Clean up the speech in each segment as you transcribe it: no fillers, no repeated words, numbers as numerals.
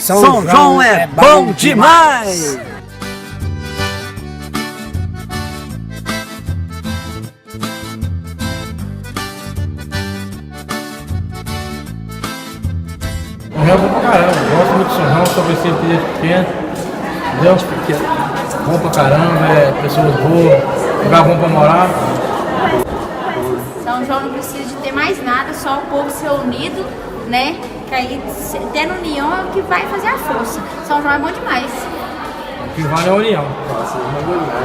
São João é bom demais! São João é bom pra caramba, gosto muito de São João, sou vestido desde pequeno, entendeu? Bom pra caramba, pessoas boas, lugar bom pra morar. São João não precisa de ter mais nada, só o povo se reunido, né? Que aí, tendo união é o que vai fazer a força. São João é bom demais. O que vale é a união.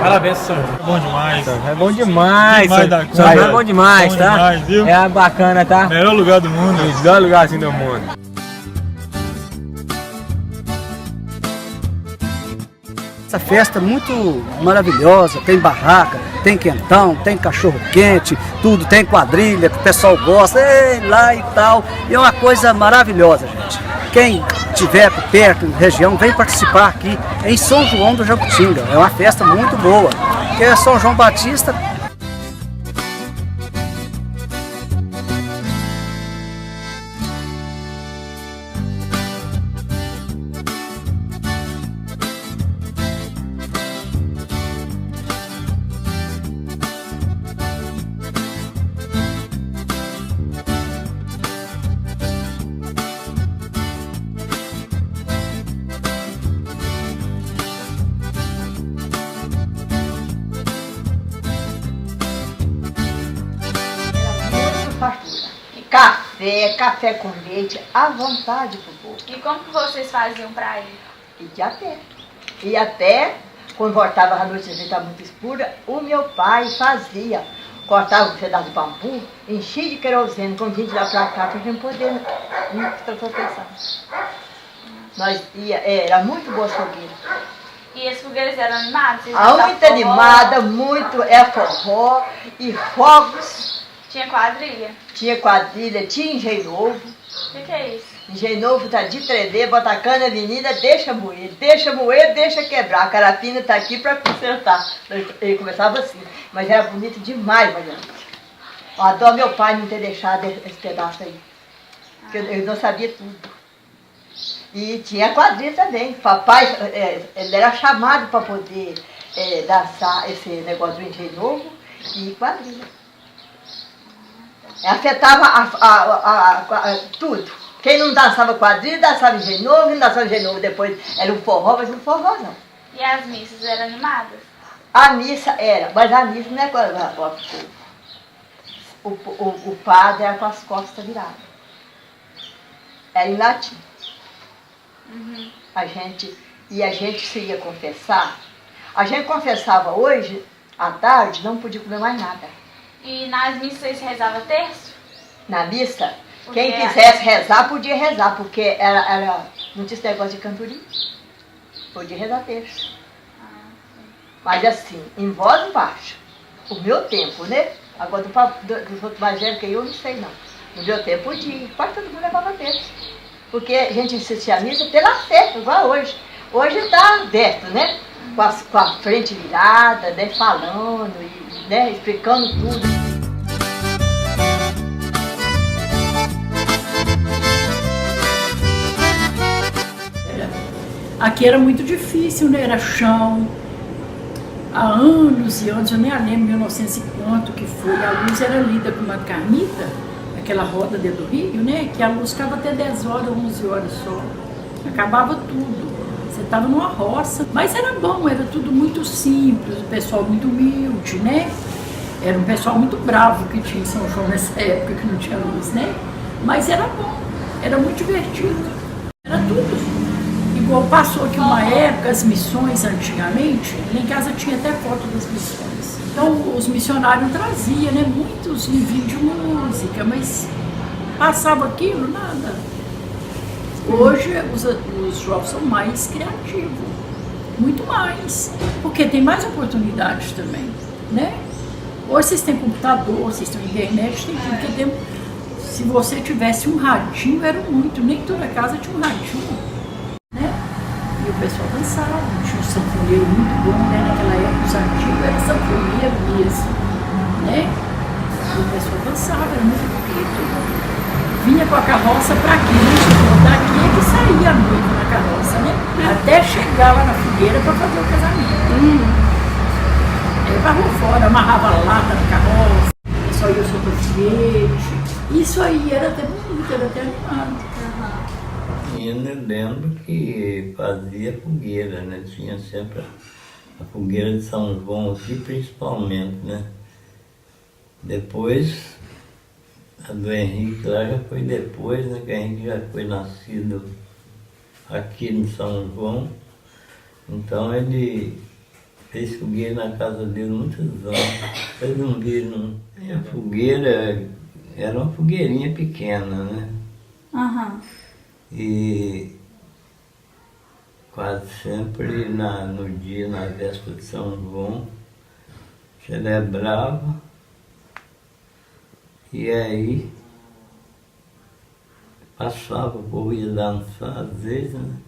Parabéns, São João. Bom demais. É bom demais, São João é bom demais, tá? Demais, viu? É bacana, tá? Melhor lugar do mundo. Melhor lugarzinho do mundo. Essa festa é muito maravilhosa, tem barraca, tem quentão, tem cachorro quente, tudo, tem quadrilha, que o pessoal gosta, lá e tal. E é uma coisa maravilhosa, gente. Quem estiver perto, região, vem participar aqui em São João do Jacutinga. É uma festa muito boa, que é São João Batista. E café com leite, à vontade pro povo. E como que vocês faziam pra ir? E de a pé. E a pé, quando voltava a noite, a gente estava muito escura, o meu pai fazia. Cortava um pedaço de bambu, enchia de querosene, quando a gente lá pra cá, pra gente poder transportar. Nós ia, era muito boa as fogueiras. E as fogueiras eram animadas? Muito animada, muito, forró e fogos. Tinha quadrilha? Tinha quadrilha, tinha engenho novo. O que é isso? Engenho novo tá de tremer, bota a cana, menina, deixa moer, deixa quebrar. A carapina tá aqui para consertar. Ele começava assim, mas era bonito demais, Mariana. Eu adoro meu pai não ter deixado esse pedaço aí, porque eu não sabia tudo. E tinha quadrilha também. Papai, ele era chamado para poder dançar esse negócio do engenho novo e quadrilha. Afetava tudo. Quem não dançava quadrilha, dançava engenho novo, quem dançava engenho novo depois era um forró, mas não forró não. E as missas eram animadas? A missa era, mas a missa não é com o padre era com as costas viradas. Era em latim. Uhum. A gente se ia confessar. A gente confessava hoje, à tarde, não podia comer mais nada. E nas missas vocês rezavam terço? Na missa, Porque quem quisesse rezar, podia rezar, porque não tinha esse negócio de cantoria. Podia rezar terço. Mas assim, em voz baixa. O meu tempo, né? Agora dos outros mais velhos que eu não sei não. No meu tempo podia, quase todo mundo levava terço. Porque a gente assistia a missa pela fé, igual hoje. Hoje está aberto, né? Com a frente virada, né? Falando, e, né? Explicando tudo. Aqui era muito difícil, né? Era chão. Há anos e anos, eu nem lembro, 1900 e quanto que foi, a luz era lida com uma canita, aquela roda dentro do rio, né? Que a luz ficava até 10 horas, 11 horas só. Acabava tudo. Você estava numa roça, mas era bom, era tudo muito simples, o pessoal muito humilde, né? Era um pessoal muito bravo que tinha em São João nessa época, que não tinha luz, né? Mas era bom, era muito divertido, era tudo. Igual passou aqui uma época, as missões antigamente, lá em casa tinha até foto das missões. Então os missionários traziam, né, muitos livrinhos de música, mas passava aquilo, nada. Hoje os jovens são mais criativos, muito mais, porque tem mais oportunidades também, né? Hoje vocês têm computador, vocês têm internet, tem tudo, porque se você tivesse um radinho, era muito, nem toda casa tinha um radinho, né? E o pessoal dançava, tinha um sanfoneiro muito bom, né? Naquela época os antigos era sanfoneiro mesmo, né? E o pessoal dançava, era muito bonito. Vinha com a carroça para aqui, daqui é que saía a noite na carroça, né? Até chegar lá na fogueira para fazer o casamento. Levava fora, amarrava a lata na carroça, só ia sobre o foguete. Isso aí era até bonito, era até animado. E eu me lembro que fazia fogueira, né? Tinha sempre a fogueira de São João aqui, principalmente, né? Depois, a do Henrique lá já foi depois, né? Que a Henrique já foi nascido aqui em São João. Então ele fez fogueira na casa dele muitos anos. Vocês não viram? E a fogueira era uma fogueirinha pequena, né? E quase sempre no dia, na véspera de São João, celebrava. E aí passava, o povo ia dançar às vezes, né?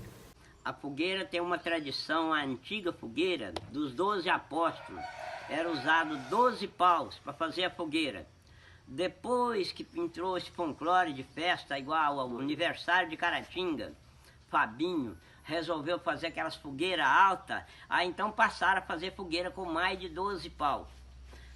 A fogueira tem uma tradição, a antiga fogueira dos 12 apóstolos. Era usado 12 paus para fazer a fogueira. Depois que entrou esse folclore de festa igual ao aniversário de Caratinga, Fabinho resolveu fazer aquelas fogueiras altas, aí então passaram a fazer fogueira com mais de 12 paus.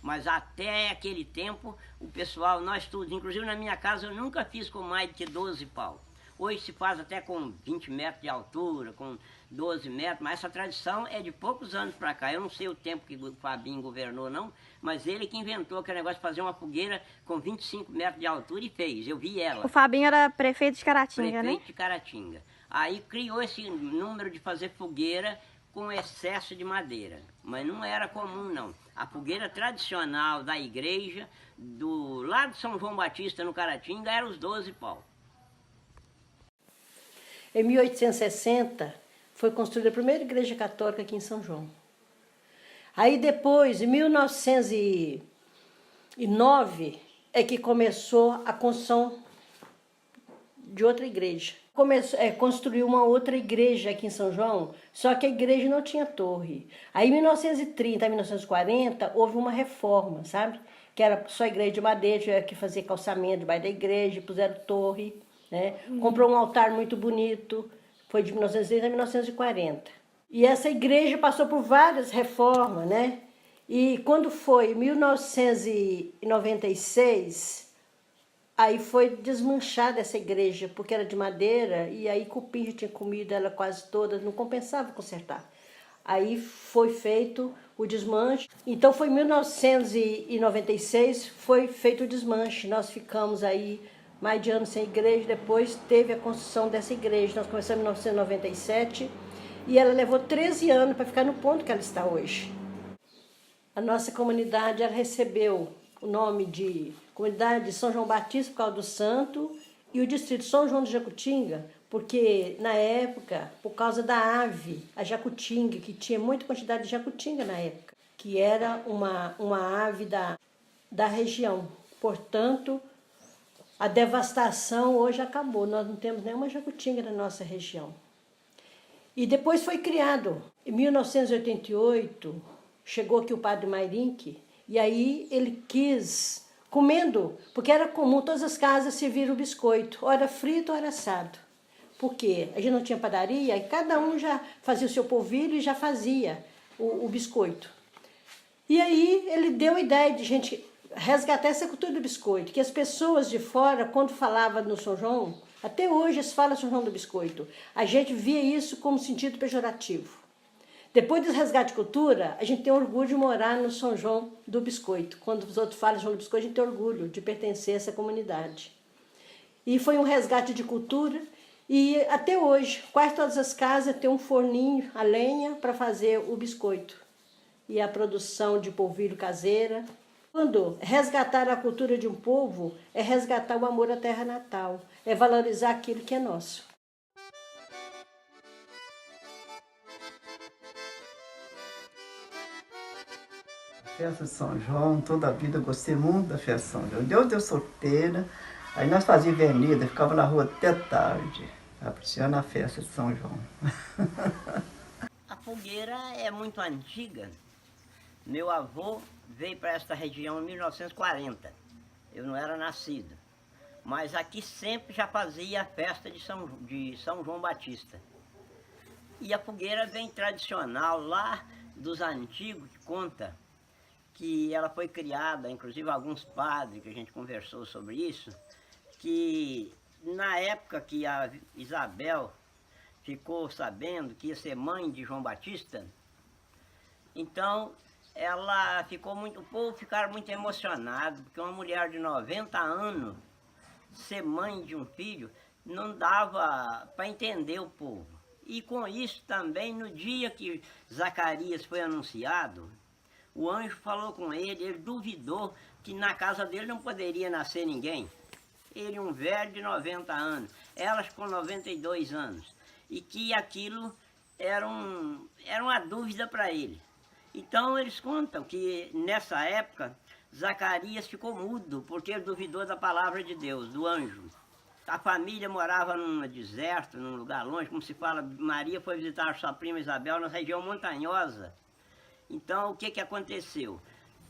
Mas até aquele tempo, o pessoal, nós todos, inclusive na minha casa, eu nunca fiz com mais de 12 paus. Hoje se faz até com 20 metros de altura, com 12 metros, mas essa tradição é de poucos anos para cá. Eu não sei o tempo que o Fabinho governou, não, mas ele que inventou aquele negócio de fazer uma fogueira com 25 metros de altura e fez. Eu vi ela. O Fabinho era prefeito de Caratinga, né? Prefeito de Caratinga. Aí criou esse número de fazer fogueira com excesso de madeira, mas não era comum, não. A fogueira tradicional da igreja, do lado de São João Batista, no Caratinga, era os 12 paus. Em 1860, foi construída a primeira igreja católica aqui em São João. Aí depois, em 1909, é que começou a construção de outra igreja. Construiu uma outra igreja aqui em São João, só que a igreja não tinha torre. Aí em 1930 a 1940, houve uma reforma, sabe? Que era só igreja de madeira, tinha que fazer calçamento debaixo da igreja, puseram torre. Né? Comprou um altar muito bonito, foi de 1930 a 1940. E essa igreja passou por várias reformas, né? E quando foi em 1996, aí foi desmanchada essa igreja, porque era de madeira, e aí cupim já tinha comido ela quase toda, não compensava consertar. Aí foi feito o desmanche. Então foi em 1996, foi feito o desmanche. Nós ficamos aí mais de anos sem igreja, depois teve a construção dessa igreja. Nós começamos em 1997 e ela levou 13 anos para ficar no ponto que ela está hoje. A nossa comunidade ela recebeu o nome de Comunidade de São João Batista por causa do santo e o distrito São João do Jacutinga, porque na época, por causa da ave, a jacutinga, que tinha muita quantidade de jacutinga na época, que era uma ave da região. Portanto, a devastação hoje acabou, nós não temos nenhuma jacutinga na nossa região. E depois foi criado, em 1988, chegou aqui o padre Mairinque, e aí ele quis, comendo, porque era comum, todas as casas serviram o biscoito, ora frito, ora assado. Por quê? A gente não tinha padaria, e cada um já fazia o seu polvilho e já fazia o biscoito. E aí ele deu a ideia de gente resgatar essa cultura do biscoito, que as pessoas de fora, quando falavam no São João, até hoje eles falam São João do biscoito, a gente via isso como sentido pejorativo. Depois do resgate de cultura, a gente tem orgulho de morar no São João do biscoito. Quando os outros falam São João do biscoito, a gente tem orgulho de pertencer a essa comunidade. E foi um resgate de cultura, e até hoje, quase todas as casas têm um forninho a lenha para fazer o biscoito. E a produção de polvilho caseira. Quando resgatar a cultura de um povo, é resgatar o amor à terra natal, é valorizar aquilo que é nosso. Festa de São João, toda a vida eu gostei muito da festa de São João. Deu solteira, aí nós fazíamos avenida, ficava na rua até tarde, apreciando a festa de São João. A fogueira é muito antiga. Meu avô veio para esta região em 1940. Eu não era nascido. Mas aqui sempre já fazia a festa de São João Batista. E a fogueira vem tradicional lá dos antigos, que conta que ela foi criada, inclusive alguns padres que a gente conversou sobre isso, que na época que a Isabel ficou sabendo que ia ser mãe de João Batista, então ela ficou muito, o povo ficaram muito emocionado, porque uma mulher de 90 anos ser mãe de um filho não dava para entender o povo. E com isso também, no dia que Zacarias foi anunciado, o anjo falou com ele duvidou que na casa dele não poderia nascer ninguém. Ele, um velho de 90 anos, elas com 92 anos, e que aquilo era uma dúvida para ele. Então eles contam que nessa época Zacarias ficou mudo, porque ele duvidou da palavra de Deus, do anjo. A família morava num deserto, num lugar longe, como se fala, Maria foi visitar sua prima Isabel na região montanhosa. Então o que aconteceu?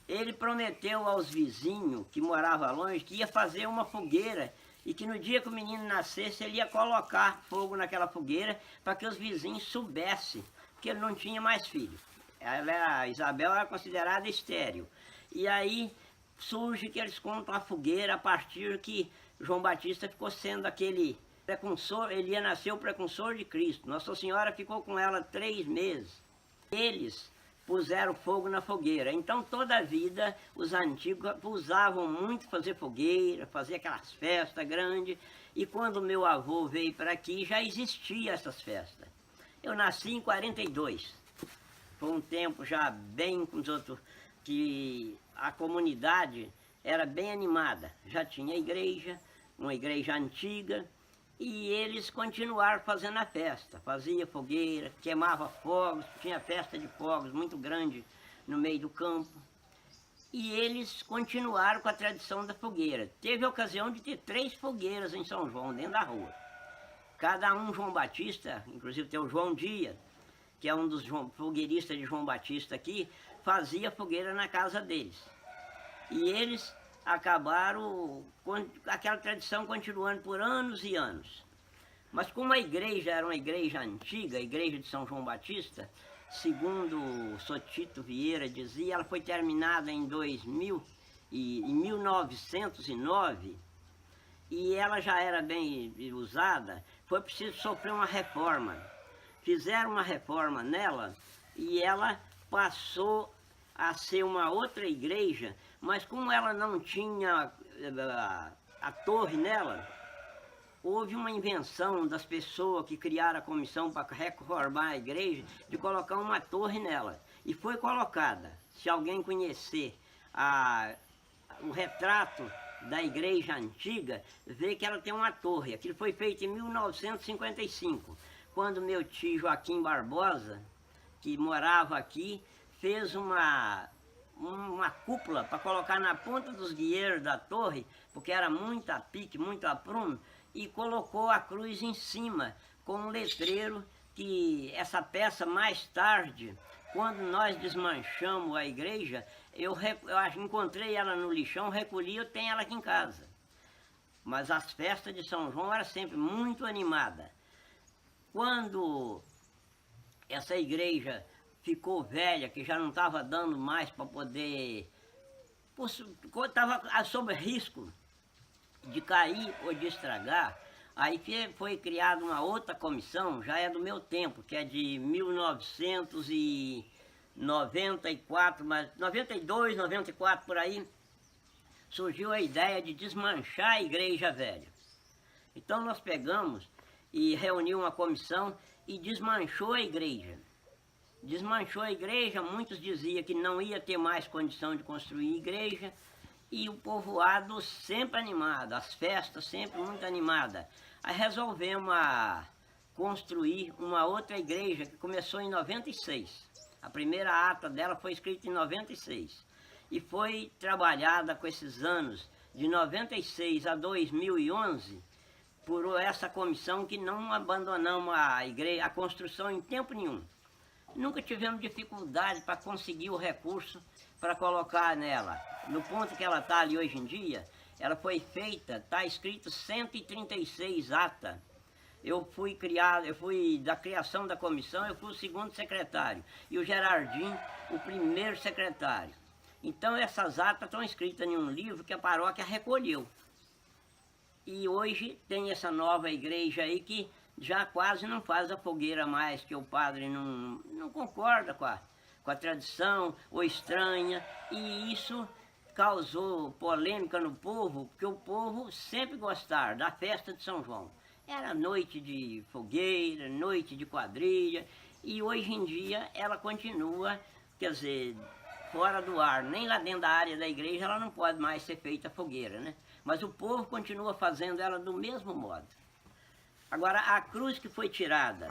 Ele prometeu aos vizinhos que moravam longe que ia fazer uma fogueira e que no dia que o menino nascesse ele ia colocar fogo naquela fogueira para que os vizinhos soubessem que ele não tinha mais filho. A Isabel era considerada estéril. E aí surge que eles contam a fogueira a partir que João Batista ficou sendo aquele precursor, ele ia nascer o precursor de Cristo. Nossa Senhora ficou com ela 3 meses. Eles puseram fogo na fogueira. Então toda a vida os antigos usavam muito fazer fogueira, fazer aquelas festas grandes. E quando meu avô veio para aqui já existiam essas festas. Eu nasci em 42. Foi um tempo já bem com os outros, que a comunidade era bem animada. Já tinha igreja, uma igreja antiga, e eles continuaram fazendo a festa. Fazia fogueira, queimava fogos, tinha festa de fogos muito grande no meio do campo. E eles continuaram com a tradição da fogueira. Teve a ocasião de ter 3 fogueiras em São João, dentro da rua. Cada um João Batista, inclusive tem o João Dias, que é um dos fogueiristas de João Batista aqui, fazia fogueira na casa deles. E eles acabaram com aquela tradição continuando por anos e anos. Mas como a igreja era uma igreja antiga, a igreja de São João Batista, segundo Sotito Vieira dizia, ela foi terminada em 1909, e ela já era bem usada, foi preciso sofrer uma reforma. Fizeram uma reforma nela e ela passou a ser uma outra igreja, mas como ela não tinha a torre nela, houve uma invenção das pessoas que criaram a comissão para reformar a igreja, de colocar uma torre nela. E foi colocada. Se alguém conhecer o retrato da igreja antiga, vê que ela tem uma torre. Aquilo foi feito em 1955. Quando meu tio Joaquim Barbosa, que morava aqui, fez uma cúpula para colocar na ponta dos guieiros da torre, porque era muito a pique, muito a prumo, e colocou a cruz em cima, com um letreiro que essa peça mais tarde, quando nós desmanchamos a igreja, eu encontrei ela no lixão, recolhi, eu tenho ela aqui em casa. Mas as festas de São João eram sempre muito animadas. Quando essa igreja ficou velha, que já não estava dando mais para poder... Estava sob risco de cair ou de estragar, aí foi criada uma outra comissão, já é do meu tempo, que é de 1994, mas 92, 94 por aí, surgiu a ideia de desmanchar a igreja velha. Então nós pegamos e reuniu uma comissão e desmanchou a igreja. Desmanchou a igreja, muitos diziam que não ia ter mais condição de construir igreja, e o povoado sempre animado, as festas sempre muito animadas. Aí resolvemos construir uma outra igreja que começou em 96. A primeira ata dela foi escrita em 96 e foi trabalhada com esses anos de 96 a 2011 por essa comissão, que não abandonamos a igreja, a construção em tempo nenhum. Nunca tivemos dificuldade para conseguir o recurso para colocar nela. No ponto que ela está ali hoje em dia, ela foi feita, está escrito 136 atas eu fui da criação da comissão, eu fui o segundo secretário. E o Gerardinho, o primeiro secretário. Então essas atas estão escritas em um livro que a paróquia recolheu. E hoje tem essa nova igreja aí que já quase não faz a fogueira mais, que o padre não concorda com a tradição, ou estranha. E isso causou polêmica no povo, porque o povo sempre gostava da festa de São João. Era noite de fogueira, noite de quadrilha, e hoje em dia ela continua, quer dizer, fora do ar, nem lá dentro da área da igreja ela não pode mais ser feita fogueira, né? Mas o povo continua fazendo ela do mesmo modo. Agora, a cruz que foi tirada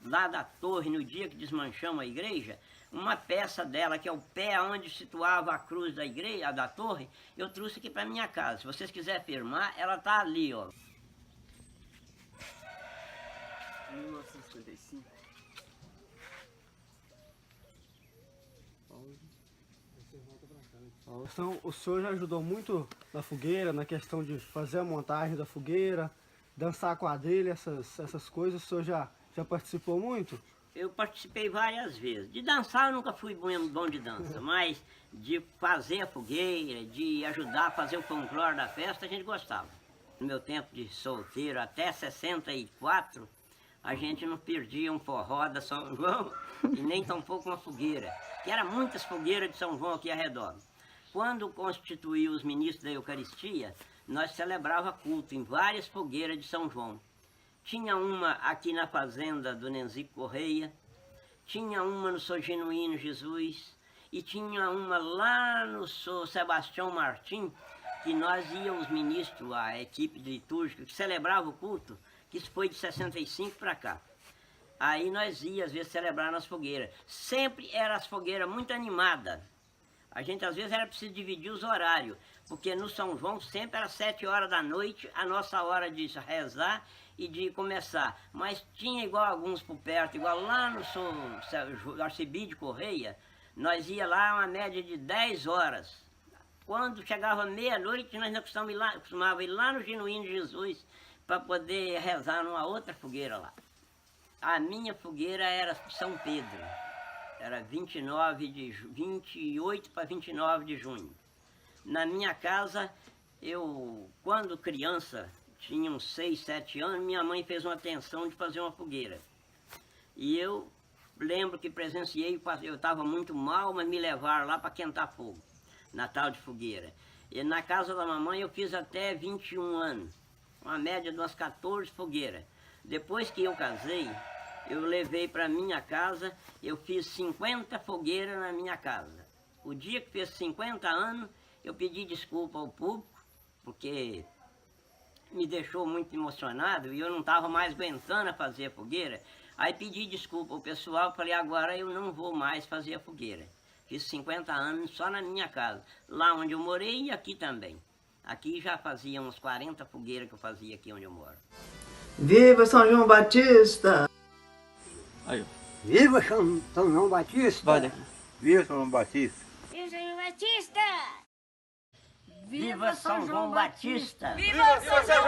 lá da torre no dia que desmanchamos a igreja, uma peça dela, que é o pé onde situava a cruz da igreja, da torre, eu trouxe aqui para minha casa. Se vocês quiserem afirmar, ela está ali, ó. 1955. Então, o senhor já ajudou muito na fogueira, na questão de fazer a montagem da fogueira, dançar quadrilha, essas coisas, o senhor já participou muito? Eu participei várias vezes. De dançar eu nunca fui bom de dança, mas de fazer a fogueira, de ajudar a fazer o folclore da festa, a gente gostava. No meu tempo de solteiro, até 64, a gente não perdia um forró da São João e nem tampouco uma fogueira, que eram muitas fogueiras de São João aqui ao redor. Quando constituiu os ministros da Eucaristia, nós celebrava culto em várias fogueiras de São João. Tinha uma aqui na fazenda do Nenzico Correia, tinha uma no São Genuíno Jesus e tinha uma lá no São Sebastião Martim, que nós íamos, ministros, a equipe litúrgica que celebrava o culto, que isso foi de 65 para cá. Aí nós íamos, às vezes, celebrar nas fogueiras. Sempre eram as fogueiras muito animadas. A gente, às vezes, era preciso dividir os horários, porque no São João sempre era 7 horas da noite, a nossa hora de rezar e de começar. Mas tinha igual alguns por perto, igual lá no Arcebide Correia, nós ia lá uma média de 10 horas. Quando chegava meia-noite, nós não costumávamos ir lá no Genuíno Jesus para poder rezar numa outra fogueira lá. A minha fogueira era São Pedro. Era 28 para 29 de junho. Na minha casa, quando criança, tinha uns 6, 7 anos, minha mãe fez uma atenção de fazer uma fogueira. E eu lembro que presenciei, eu estava muito mal, mas me levaram lá para quentar fogo, na tal de fogueira. E na casa da mamãe eu fiz até 21 anos, uma média de umas 14 fogueiras. Depois que eu casei, eu levei para minha casa, eu fiz 50 fogueiras na minha casa. O dia que fez 50 anos, eu pedi desculpa ao público, porque me deixou muito emocionado e eu não estava mais aguentando a fazer a fogueira. Aí pedi desculpa ao pessoal, falei, agora eu não vou mais fazer a fogueira. Fiz 50 anos só na minha casa, lá onde eu morei e aqui também. Aqui já fazia uns 40 fogueiras que eu fazia aqui onde eu moro. Viva São João Batista! Aí, Viva São João Batista! vai daqui. Viva São João Batista! Viva São João Batista! Viva São João Batista! Viva São João